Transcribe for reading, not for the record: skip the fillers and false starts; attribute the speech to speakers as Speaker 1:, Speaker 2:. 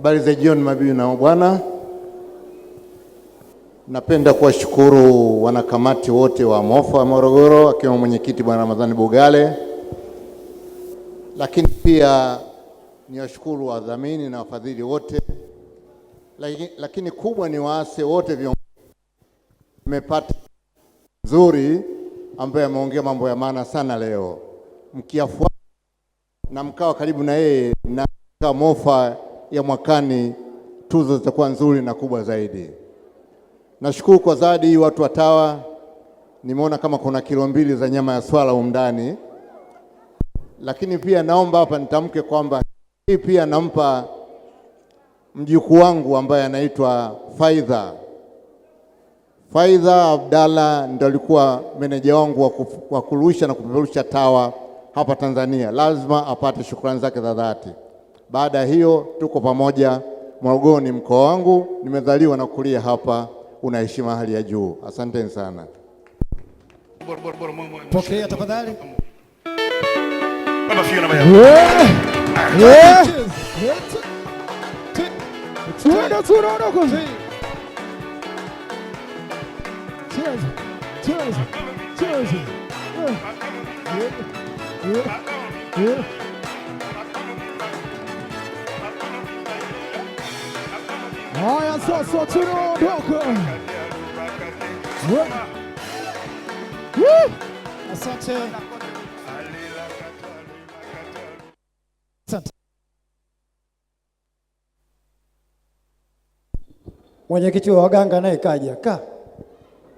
Speaker 1: Habari za jioni mabibi na mabwana. Napenda kuwashukuru wanakamati wote wa MOFA Morogoro akiwemo mwenyekiti Bwana Ramadhani Bugale, lakini pia niwashukuru wadhamini na wafadhili wote, lakini kubwa ni waase wote viongozi. Mmepata nzuri ambaye ameongea mambo ya maana sana leo, mkiafuata na mkawa karibu na yeye na MOFA ya mwakani, tuzo zitakuwa nzuri na kubwa zaidi. Nashukuru kwa zawadi hii watu wa TAWA. Nimeona kama kuna kilo 2 za nyama ya swala humu ndani, lakini pia naomba hapa nitamke kwamba hii pia nampa mjukuu wangu ambaye anaitwa Faidha Abdalla, ndio alikuwa meneja wangu wa kurusha na kupeperusha TAWA hapa Tanzania. Lazima apate shukrani zake za dhati. Baada ya hiyo tuko pamoja. Morogoro ni mkoa wangu, nimezaliwa na kulia hapa, una heshima hali ya juu. Asanteni sana.
Speaker 2: Pokea tafadhali.
Speaker 3: Haya sasa tunaondoka.
Speaker 2: Asante.
Speaker 3: Mwenyekiti wa waganga naye kaja.